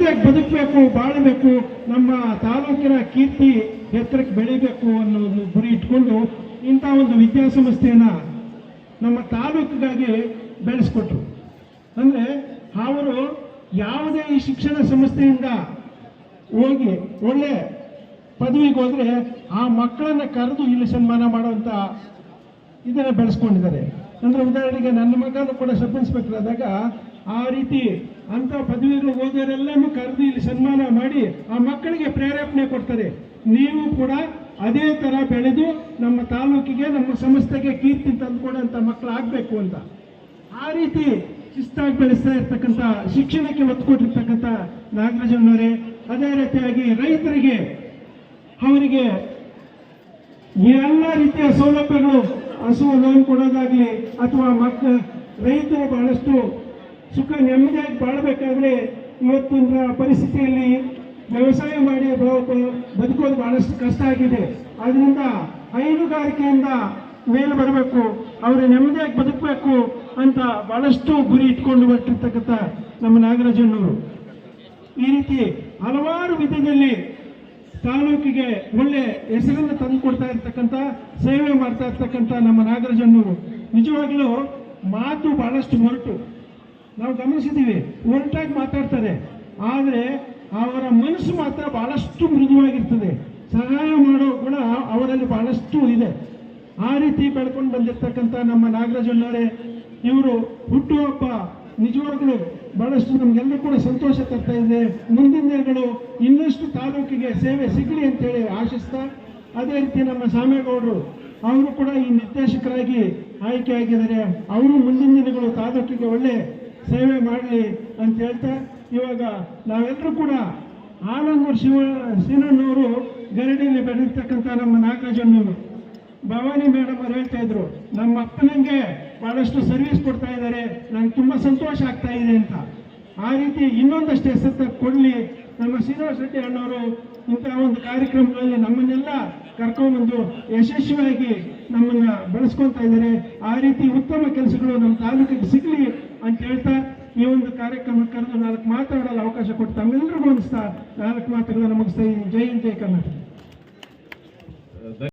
ನೆಮ್ಮದಿಯಾಗಿ ಬದುಕಬೇಕು, ಬಾಳಬೇಕು, ನಮ್ಮ ತಾಲೂಕಿನ ಕೀರ್ತಿ ಎತ್ತರಕ್ಕೆ ಬೆಳಿಬೇಕು ಅನ್ನೋದು ಗುರಿ ಇಟ್ಕೊಂಡು ಇಂಥ ಒಂದು ವಿದ್ಯಾಸಂಸ್ಥೆಯನ್ನು ನಮ್ಮ ತಾಲೂಕಿಗಾಗಿ ಬೆಳೆಸ್ಕೊಟ್ರು. ಅಂದರೆ ಅವರು ಯಾವುದೇ ಈ ಶಿಕ್ಷಣ ಸಂಸ್ಥೆಯಿಂದ ಹೋಗಿ ಒಳ್ಳೆ ಪದವಿಗೆ ಹೋದರೆ ಆ ಮಕ್ಕಳನ್ನು ಕರೆದು ಇಲ್ಲಿ ಸನ್ಮಾನ ಮಾಡುವಂಥ ಇದನ್ನು ಬೆಳೆಸ್ಕೊಂಡಿದ್ದಾರೆ. ಅಂದರೆ ಉದಾಹರಣೆಗೆ ನನ್ನ ಮಗನೂ ಕೂಡ ಸಬ್ ಇನ್ಸ್ಪೆಕ್ಟರ್ ಆದಾಗ ಆ ರೀತಿ ಅಂಥ ಪದವಿಗಳು ಓದೋರೆಲ್ಲನೂ ಕರೆದು ಇಲ್ಲಿ ಸನ್ಮಾನ ಮಾಡಿ ಆ ಮಕ್ಕಳಿಗೆ ಪ್ರೇರೇಪಣೆ ಕೊಡ್ತಾರೆ. ನೀವು ಕೂಡ ಅದೇ ಥರ ಬೆಳೆದು ನಮ್ಮ ತಾಲೂಕಿಗೆ, ನಮ್ಮ ಸಂಸ್ಥೆಗೆ ಕೀರ್ತಿ ತಂದುಕೊಡೋಂಥ ಮಕ್ಕಳು ಆಗಬೇಕು ಅಂತ ಆ ರೀತಿ ಶಿಸ್ತಾಗಿ ಬೆಳೆಸ್ತಾ ಇರ್ತಕ್ಕಂಥ, ಶಿಕ್ಷಣಕ್ಕೆ ಒತ್ತು ಕೊಟ್ಟಿರ್ತಕ್ಕಂಥ ನಾಗರಾಜಣ್ಣವರೇ. ಅದೇ ರೀತಿಯಾಗಿ ರೈತರಿಗೆ ಅವರಿಗೆ ಎಲ್ಲ ರೀತಿಯ ಸೌಲಭ್ಯಗಳು, ಹಸು ಲೋನ್ ಕೊಡೋದಾಗಲಿ ಅಥವಾ ರೈತರು ಬಹಳಷ್ಟು ಸುಖ ನೆಮ್ಮದಿಯಾಗಿ ಬಾಳಬೇಕಾದ್ರೆ ಇವತ್ತಿನ ಪರಿಸ್ಥಿತಿಯಲ್ಲಿ ವ್ಯವಸಾಯ ಮಾಡಿ ಬದುಕೋದು ಬಹಳಷ್ಟು ಕಷ್ಟ ಆಗಿದೆ. ಅದರಿಂದ ಹೈನುಗಾರಿಕೆಯಿಂದ ಮೇಲೆ ಬರಬೇಕು, ಅವರು ನೆಮ್ಮದಿಯಾಗಿ ಬದುಕಬೇಕು ಅಂತ ಬಹಳಷ್ಟು ಗುರಿ ಇಟ್ಕೊಂಡು ಬರ್ತಿರ್ತಕ್ಕಂಥ ನಮ್ಮ ನಾಗರಾಜಣ್ಣವರು ಈ ರೀತಿ ಹಲವಾರು ವಿಧದಲ್ಲಿ ತಾಲೂಕಿಗೆ ಒಳ್ಳೆ ಹೆಸರನ್ನು ತಂದು ಕೊಡ್ತಾ ಇರ್ತಕ್ಕಂಥ, ಸೇವೆ ಮಾಡ್ತಾ ಇರ್ತಕ್ಕಂಥ ನಮ್ಮ ನಾಗರಾಜಣ್ಣವರು ನಿಜವಾಗ್ಲೂ ಮಾತು ಬಹಳಷ್ಟು ಹೊರಟು ನಾವು ಗಮನಿಸಿದ್ದೀವಿ. ಹೊರಟಾಗಿ ಮಾತಾಡ್ತಾರೆ, ಆದರೆ ಅವರ ಮನಸ್ಸು ಮಾತ್ರ ಬಹಳಷ್ಟು ಮೃದುವಾಗಿರ್ತದೆ. ಸಹಾಯ ಮಾಡೋ ಗುಣ ಅವರಲ್ಲಿ ಬಹಳಷ್ಟು ಇದೆ. ಆ ರೀತಿ ಬೆಳ್ಕೊಂಡು ಬಂದಿರತಕ್ಕಂಥ ನಮ್ಮ ನಾಗರಾಜಣ್ಣವರೇ, ಇವರು ಹುಟ್ಟುಹಬ್ಬ ನಿಜವಾಗ್ಲೂ ಬಹಳಷ್ಟು ನಮಗೆಲ್ಲರೂ ಕೂಡ ಸಂತೋಷ ತರ್ತಾ ಇದೆ. ಮುಂದಿನ ದಿನಗಳು ಇನ್ನಷ್ಟು ತಾಲೂಕಿಗೆ ಸೇವೆ ಸಿಗಲಿ ಅಂತೇಳಿ ಆಶಿಸ್ತಾ, ಅದೇ ರೀತಿ ನಮ್ಮ ಸಾಮೇಗೌಡರು ಅವರು ಕೂಡ ಈ ನಿರ್ದೇಶಕರಾಗಿ ಆಯ್ಕೆಯಾಗಿದ್ದಾರೆ. ಅವರು ಮುಂದಿನ ದಿನಗಳು ತಾಲೂಕಿಗೆ ಒಳ್ಳೆ ಸೇವೆ ಮಾಡಲಿ ಅಂತ ಹೇಳ್ತಾ, ಇವಾಗ ನಾವೆಲ್ಲರೂ ಕೂಡ ಆನಂದೂರು ಶಿವಣ್ಣವರು ಗರಡಿಯಲ್ಲಿ ಬೆಳೆದಿರ್ತಕ್ಕಂಥ ನಮ್ಮ ನಾಗರಾಜಣ್ಣವರು, ಭವಾನಿ ಮೇಡಮ್ ಅವರು ಹೇಳ್ತಾ ಇದ್ರು, ನಮ್ಮ ಅಪ್ಪನಿಗೆ ಬಹಳಷ್ಟು ಸರ್ವಿಸ್ ಕೊಡ್ತಾ ಇದ್ದಾರೆ, ನಂಗೆ ತುಂಬ ಸಂತೋಷ ಆಗ್ತಾ ಇದೆ ಅಂತ. ಆ ರೀತಿ ಇನ್ನೊಂದಷ್ಟು ಹೆಸರು ಕೊಡಲಿ. ನಮ್ಮ ಶ್ರೀನಿವಾಸ ರೆಡ್ಡಿ ಅಣ್ಣವರು ಇಂಥ ಒಂದು ಕಾರ್ಯಕ್ರಮಗಳಲ್ಲಿ ನಮ್ಮನ್ನೆಲ್ಲ ಕರ್ಕೊಂಡ್ಬಂದು ಯಶಸ್ವಿಯಾಗಿ ನಮ್ಮನ್ನ ಬೆಳೆಸ್ಕೊತಾ ಇದ್ದಾರೆ. ಆ ರೀತಿ ಉತ್ತಮ ಕೆಲಸಗಳು ನಮ್ಮ ತಾಲೂಕಿಗೆ ಸಿಗಲಿ ಅಂತ ಹೇಳ್ತಾ ಈ ಒಂದು ಕಾರ್ಯಕ್ರಮ ಕರೆದು 4 ಮಾತಾಡಲು ಅವಕಾಶ ಕೊಟ್ಟು ತಮ್ಮೆಲ್ಲರಿಗೂ ಅನಿಸ್ತಾ 4 ಮಾತುಗಳನ್ನು ಮುಗಿಸ್ತಾ ಇದ್ದೀನಿ. ಜೈ ಹಿಂದ್, ಜೈ ಕರ್ನಾಟಕ.